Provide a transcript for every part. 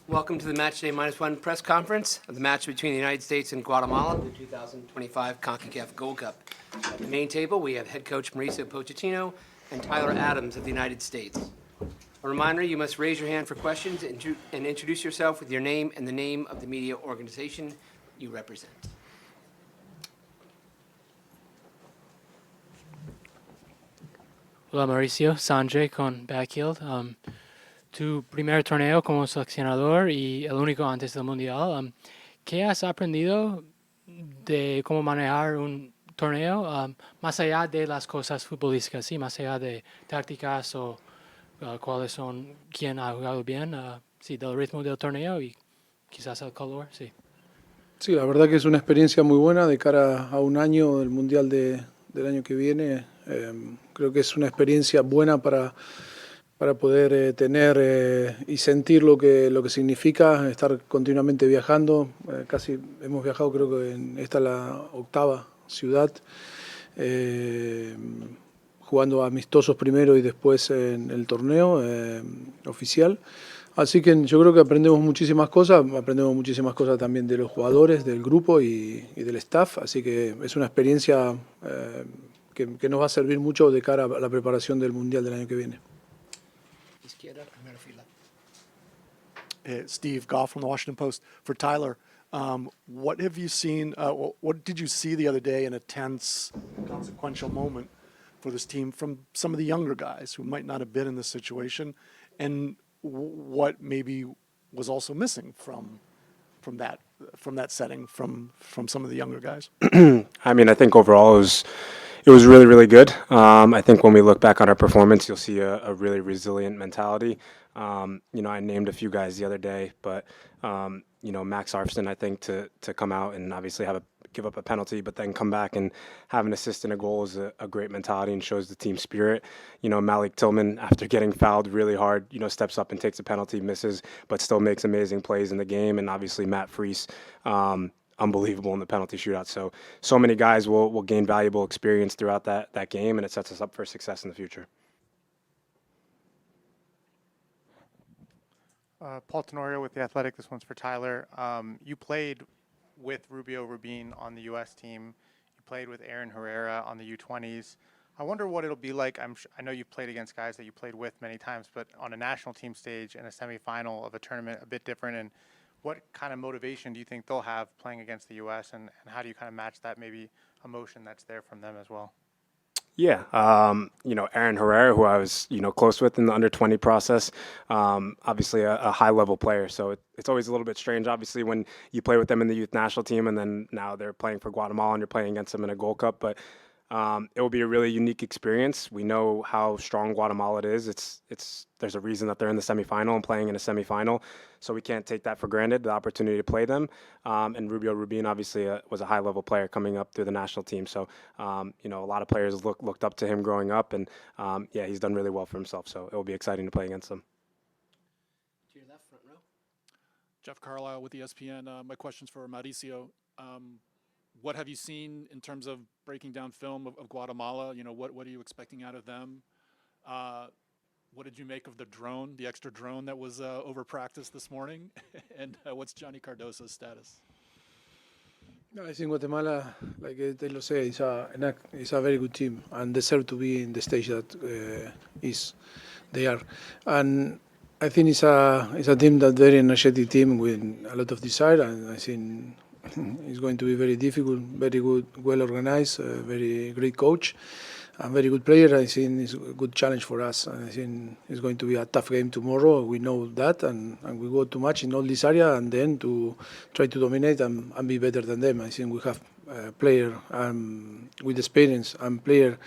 Welcome to the Matchday -1 press conference of the match between the United States and Guatemala, the 2025 Concacaf Gold Cup. At the main table, we have head coach Mauricio Pochettino and Tyler Adams of the United States. A reminder, you must raise your hand for questions and introduce yourself with your name and the name of the media organization you represent. Hola Mauricio, Sanjay con Backfield. Tu primer torneo como seleccionador y el único antes del Mundial. ¿Qué has aprendido de cómo manejar un torneo más allá de las cosas futbolísticas, sí, más allá de tácticas o cuáles son, quién ha jugado bien, sí, del ritmo del torneo y quizás el color, sí? Sí, la verdad que es una experiencia muy buena de cara a un año, el Mundial del año que viene. Creo que es una experiencia buena para poder tener y sentir lo que significa estar continuamente viajando. Casi hemos viajado, creo que esta es la octava ciudad, jugando amistosos primero y después en el torneo oficial. Así que yo creo que aprendemos muchísimas cosas también de los jugadores, del grupo y del staff, así que es una experiencia que nos va a servir mucho de cara a la preparación del Mundial del año que viene. Izquierda, primera fila. Steve Goff from the Washington Post. For Tyler, what have you seen, what did you see the other day in a tense, consequential moment for this team from some of the younger guys who might not have been in this situation, and what maybe was also missing from that setting from some of the younger guys? I mean, I think overall it was really, really good. I think when we look back on our performance, you'll see a really resilient mentality. I named a few guys the other day, but Max Arfston, I think to come out and obviously give up a penalty, but then come back and have an assist and a goal is a great mentality and shows the team spirit. Malik Tillman, after getting fouled really hard, steps up and takes a penalty, misses, but still makes amazing plays in the game. And obviously Matt Freese, unbelievable in the penalty shootout. So many guys will gain valuable experience throughout that game, and it sets us up for success in the future. Paul Tenorio with The Athletic. This one's for Tyler. You played with Rubio Rubin on the U.S. team. You played with Aaron Herrera on the U20s. I wonder what it'll be like. I know you've played against guys that you played with many times, but on a national team stage and a semifinal of a tournament, a bit different. And what kind of motivation do you think they'll have playing against the U.S., and how do you kind of match that maybe emotion that's there from them as well? Yeah, Aaron Herrera, who I was, close with in the under-20 process, obviously a high-level player. So it's always a little bit strange, obviously, when you play with them in the youth national team and then now they're playing for Guatemala and you're playing against them in a Gold Cup. But it will be a really unique experience. We know how strong Guatemala is. There's a reason that they're in the semifinal and playing in a semifinal. So we can't take that for granted, the opportunity to play them. And Rubio Rubin obviously was a high-level player coming up through the national team. So, a lot of players looked up to him growing up. And, he's done really well for himself. So it will be exciting to play against him. To your left, front row. Jeff Carlisle with ESPN. My question's for Mauricio. What have you seen in terms of breaking down film of Guatemala? What are you expecting out of them? What did you make of the extra drone that was over practice this morning? And what's Johnny Cardoso's status? No, I think Guatemala, like Taylor said, is a very good team and deserve to be in the stage that they are. And I think it's a team that very energetic team with a lot of desire, and I think it's going to be very difficult, very good, well organized, very great coach, and very good player. I think it's a good challenge for us. And I think it's going to be a tough game tomorrow. We know that, and we go too much in all this area, and then to try to dominate and be better than them. I think we have player with experience and player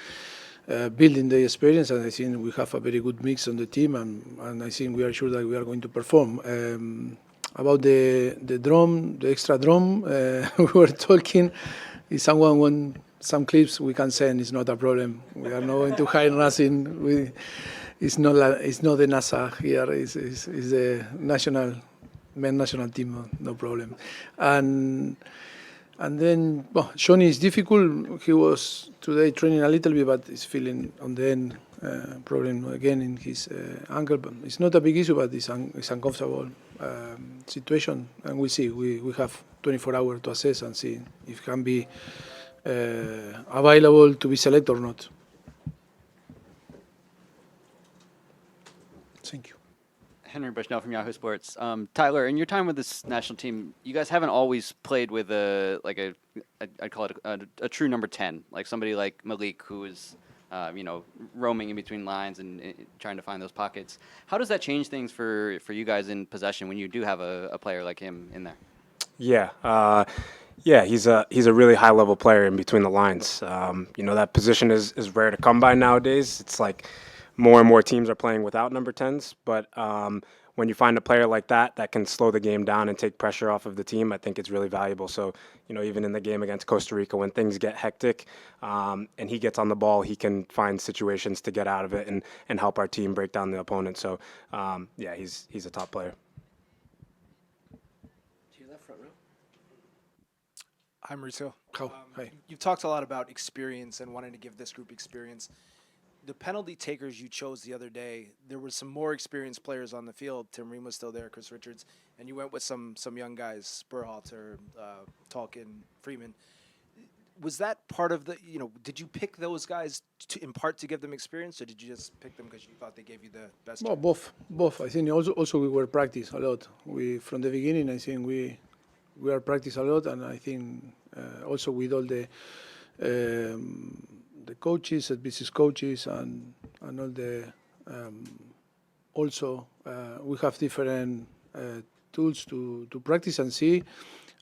building the experience, and I think we have a very good mix on the team, and I think we are sure that we are going to perform. About the extra drum, we were talking. If someone wants some clips, we can send. It's not a problem. We are not going to hide nothing. It's not the NASA here. It's the men's national team. No problem. And then Johnny is difficult. He was today training a little bit, but he's feeling on the end problem again in his ankle. But it's not a big issue, but it's uncomfortable situation, and we'll see. We have 24 hours to assess and see if it can be available to be selected or not. Thank you. Henry Bushnell from Yahoo Sports. Tyler, in your time with this national team, you guys haven't always played with I'd call it a true number 10, like somebody like Malik, who is, roaming in between lines and trying to find those pockets. How does that change things for you guys in possession when you do have a player like him in there? Yeah, he's a really high level player in between the lines. That position is rare to come by nowadays. It's like more and more teams are playing without number 10s, but when you find a player like that can slow the game down and take pressure off of the team, I think it's really valuable. So, even in the game against Costa Rica, when things get hectic and he gets on the ball, he can find situations to get out of it and help our team break down the opponent. So, he's a top player. To your left, front row. Hi, Mauricio. Hi. You've talked a lot about experience and wanting to give this group experience. The penalty takers you chose the other day, there were some more experienced players on the field. Tim Ream was still there, Chris Richards, and you went with some young guys, Berhalter, Tolkien, Freeman. Was that part of the, did you pick those guys in part to give them experience, or did you just pick them because you thought they gave you the best Well, chance? both. I think also we were practice a lot. From the beginning, I think we are practice a lot, and I think also with all the coaches, business coaches, and all the also we have different tools to practice and see,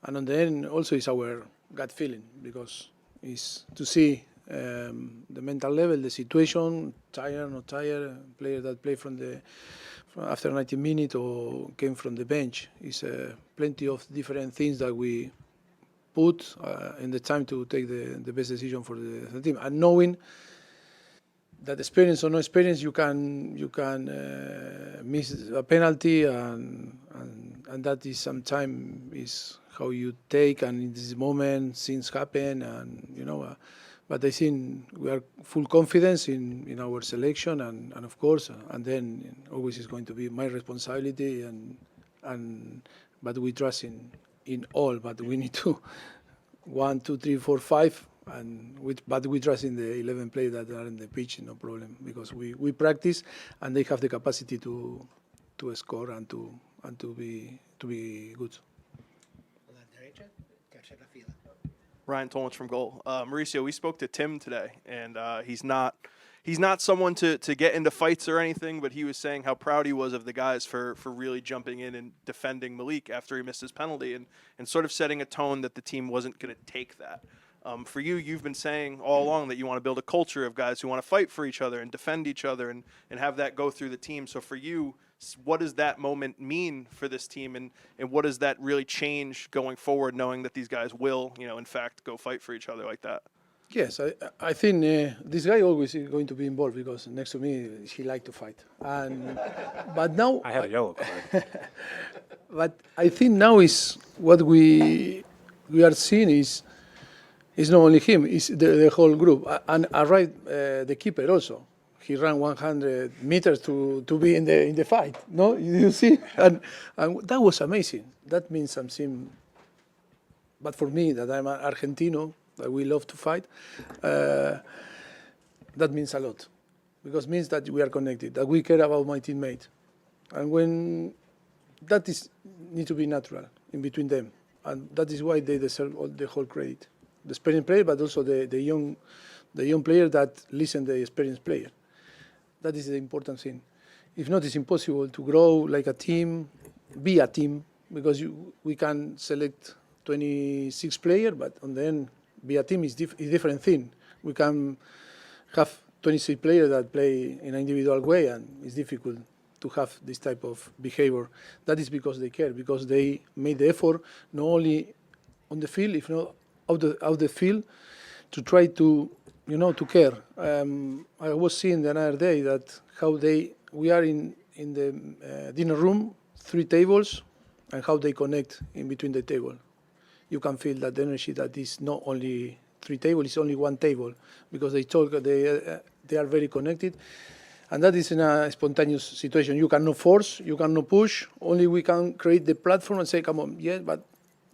and on the end also is our gut feeling, because it's to see the mental level, the situation, tired, not tired, player that play from after 90 minutes or came from the bench. It's plenty of different things that we put in the time to take the best decision for the team, and knowing that experience or no experience, you can miss a penalty, and that is sometimes is how you take, and in this moment things happen, and but I think we are full confidence in our selection, and of course, and then always is going to be my responsibility, but we trust in all, but we need to 1, 2, 3, 4, 5, but we trust in the 11 players that are in the pitch, no problem, because we practice and they have the capacity to score and to be good. Ryan Tolmich from Goal. Mauricio, we spoke to Tim today, and he's not someone to get into fights or anything, but he was saying how proud he was of the guys for really jumping in and defending Malik after he missed his penalty, and sort of setting a tone that the team wasn't going to take that. For you, you've been saying all along that you want to build a culture of guys who want to fight for each other and defend each other and have that go through the team. So for you, what does that moment mean for this team, and what does that really change going forward, knowing that these guys will, in fact, go fight for each other like that? Yes, I think this guy always is going to be involved, because next to me he likes to fight. But now I had a yellow card. But I think now is what we are seeing is not only him, it's the whole group, and the keeper also. He ran 100 meters to be in the fight. No, you see, and that was amazing. That means something. But for me, that I'm an Argentino, that we love to fight, that means a lot, because it means that we are connected, that we care about my teammate, and when that need to be natural in between them, and that is why they deserve all the whole credit, the experienced player, but also the young player that listen to the experienced player. That is the important thing. If not, it's impossible to grow like a team, be a team, because we can select 26 players, but on the end, be a team is a different thing. We can have 26 players that play in an individual way, and it's difficult to have this type of behavior. That is because they care, because they made the effort, not only on the field, if not out the field, to try to care. I was seeing the other day that we are in the dinner room, 3 tables, and how they connect in between the table. You can feel that energy that is not only 3 tables, it's only 1 table, because they talk, they are very connected. And that is in a spontaneous situation. You cannot force, you cannot push. Only we can create the platform and say, come on, yeah, but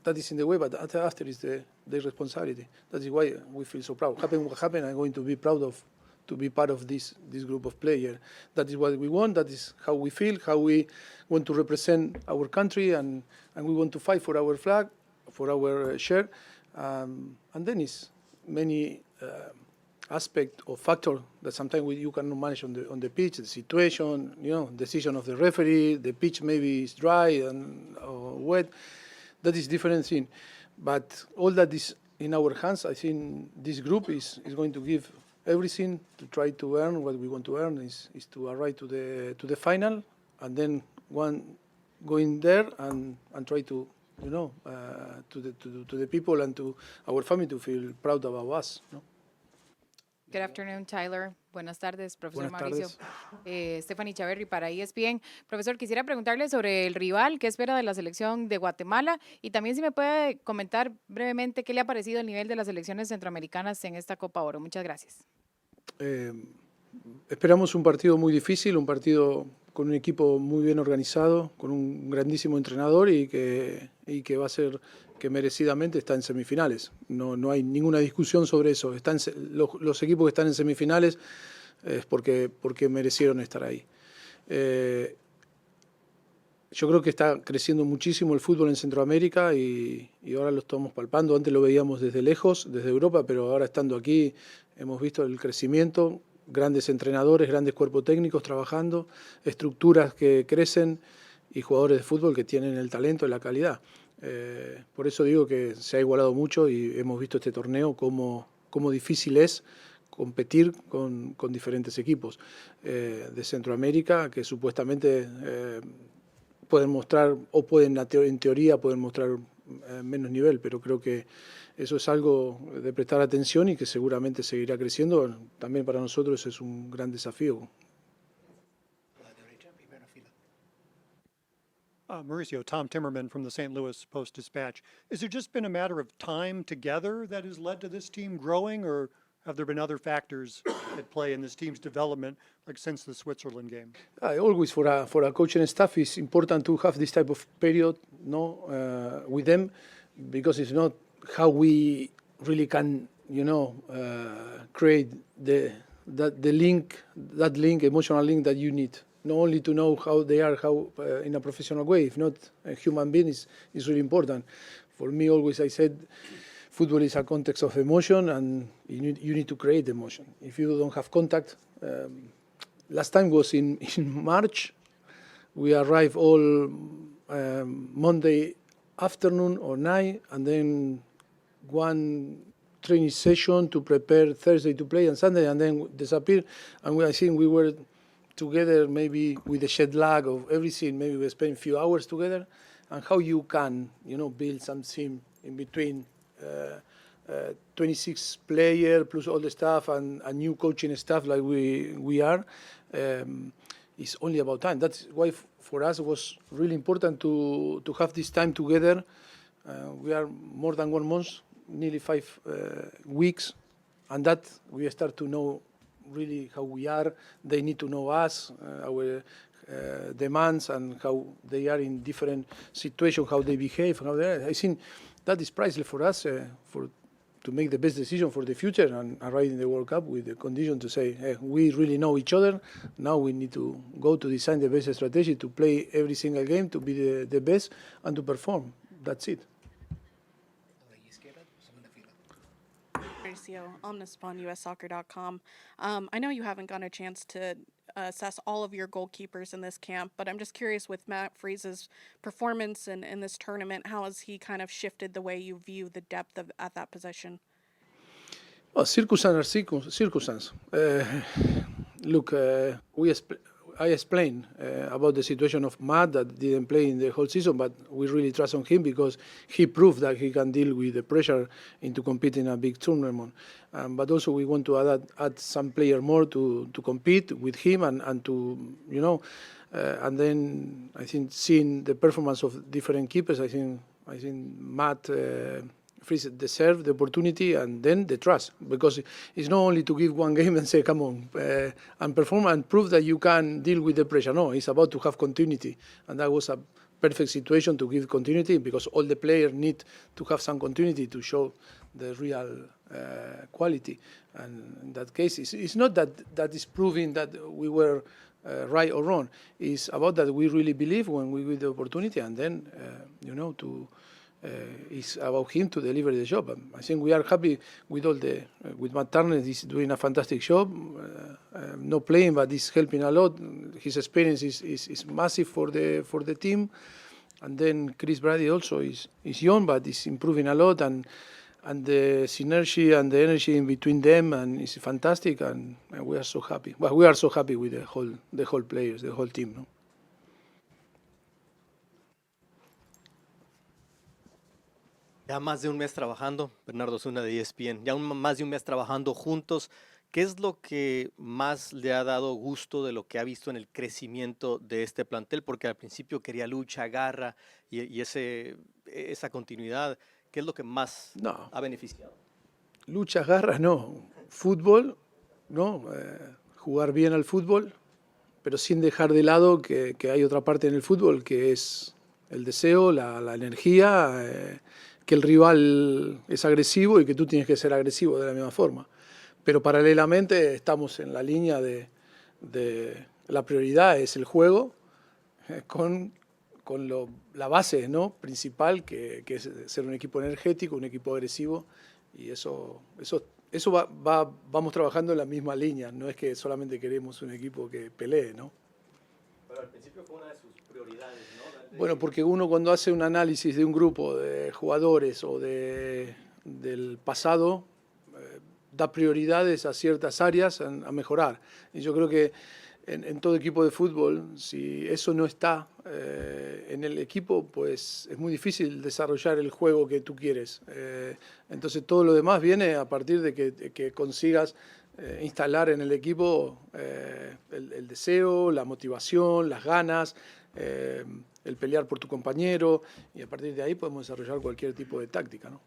that is in the way. But after is the responsibility. That is why we feel so proud. Happen what happened, I'm going to be proud of to be part of this group of players. That is what we want. That is how we feel, how we want to represent our country, and we want to fight for our flag, for our shirt. And then it's many aspect or factor that sometimes you cannot manage on the pitch, the situation, decision of the referee, the pitch maybe is dry and or wet. That is different thing. But all that is in our hands. I think this group is going to give everything to try to earn what we want to earn is to arrive to the final, and then going there and try to to the people and to our family to feel proud about us. Good afternoon, Tyler. Buenas tardes, profesor Buenas Mauricio. tardes. Stephanie Chaverri para ESPN. Profesor, quisiera preguntarle sobre el rival, qué espera de la selección de Guatemala y también si me puede comentar brevemente qué le ha parecido el nivel de las selecciones centroamericanas en esta Copa Oro. Muchas gracias. Esperamos un partido muy difícil, un partido con un equipo muy bien organizado, con un grandísimo entrenador y que va a ser que merecidamente está en semifinales. No hay ninguna discusión sobre eso. Los equipos que están en semifinales es porque merecieron estar ahí. Yo creo que está creciendo muchísimo el fútbol en Centroamérica y ahora lo estamos palpando. Antes lo veíamos desde lejos, desde Europa, pero ahora estando aquí hemos visto el crecimiento, grandes entrenadores, grandes cuerpos técnicos trabajando, estructuras que crecen y jugadores de fútbol que tienen el talento y la calidad. Por eso digo que se ha igualado mucho y hemos visto este torneo cómo difícil es competir con diferentes equipos de Centroamérica que supuestamente pueden mostrar o en teoría pueden mostrar menos nivel, pero creo que eso es algo de prestar atención y que seguramente seguirá creciendo. También para nosotros es un gran desafío. Mauricio, Tom Timmerman from the St. Louis Post-Dispatch. Has it just been a matter of time together that has led to this team growing, or have there been other factors at play in this team's development, like since the Switzerland game? Always for a coaching staff, it's important to have this type of period, with them, because it's not how we really can, create that emotional link that you need. Not only to know how they are, in a professional way, if not a human being is really important. For me, always I said, football is a context of emotion, and you need to create emotion. If you don't have contact, last time was in March. We arrived all Monday afternoon or night, and then one training session to prepare Thursday to play and Sunday, and then disappear. And I think we were together maybe with the jet lag of everything. Maybe we spent a few hours together, and how you can, build something in between 26 players plus all the staff and a new coaching staff like we are. It's only about time. That's why for us it was really important to have this time together. We are more than 1 month, nearly 5 weeks, and that we start to know really how we are. They need to know us, our demands, and how they are in different situations, how they behave. I think that is priceless for us to make the best decision for the future and arrive in the World Cup with the condition to say, hey, we really know each other. Now we need to go to design the best strategy to play every single game, to be the best, and to perform. That's it. Mauricio, Omnispon, USSoccer.com. I know you haven't gotten a chance to assess all of your goalkeepers in this camp, but I'm just curious with Matt Freese's performance in this tournament, how has he kind of shifted the way you view the depth at that position? Well, circumstance. Look, I explained about the situation of Matt that didn't play in the whole season, but we really trust on him because he proved that he can deal with the pressure into competing in a big tournament. But also we want to add some player more to compete with him and to, and then I think seeing the performance of different keepers, I think Matt Freeze deserve the opportunity and then the trust, because it's not only to give one game and say, come on, and perform and prove that you can deal with the pressure. No, it's about to have continuity. And that was a perfect situation to give continuity, because all the players need to have some continuity to show the real quality. And in that case, it's not that is proving that we were right or wrong. It's about that we really believe when we give the opportunity, and then, it's about him to deliver the job. I think we are happy with with Matt Turner. He's doing a fantastic job. Not playing, but he's helping a lot. His experience is massive for the team. And then Chris Brady also is young, but is improving a lot. And the synergy and the energy in between them and is fantastic. And we are so happy. Well, we are so happy with the whole players, the whole team. No? Ya más de un mes trabajando, Bernardo Zuna de ESPN, ya más de un mes trabajando juntos. ¿Qué es lo que más le ha dado gusto de lo que ha visto en el crecimiento de este plantel? Porque al principio quería lucha, garra y esa continuidad. ¿Qué es lo que más ha beneficiado? Lucha, garra, no. Fútbol, ¿no? Jugar bien al fútbol, pero sin dejar de lado que hay otra parte en el fútbol, que es el deseo, la energía, que el rival es agresivo y que tú tienes que ser agresivo de la misma forma. Pero paralelamente estamos en la línea de la prioridad es el juego, con la base, ¿no? Principal, que es ser un equipo energético, un equipo agresivo, y eso vamos trabajando en la misma línea. No es que solamente queremos un equipo que pelee, ¿no? Pero al principio fue una de sus prioridades, ¿no? Bueno, porque uno cuando hace un análisis de un grupo de jugadores o del pasado, da prioridades a ciertas áreas a mejorar. Y yo creo que en todo equipo de fútbol, si eso no está en el equipo, pues es muy difícil desarrollar el juego que tú quieres. Entonces todo lo demás viene a partir de que consigas instalar en el equipo el deseo, la motivación, las ganas, el pelear por tu compañero, y a partir de ahí podemos desarrollar cualquier tipo de táctica, ¿no?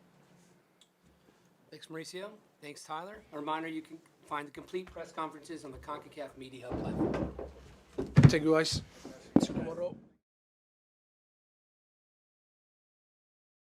Thanks, Mauricio. Thanks, Tyler. A reminder, you can find the complete press conferences on the Concacaf Media Hub platform. Thank you, guys. See you tomorrow.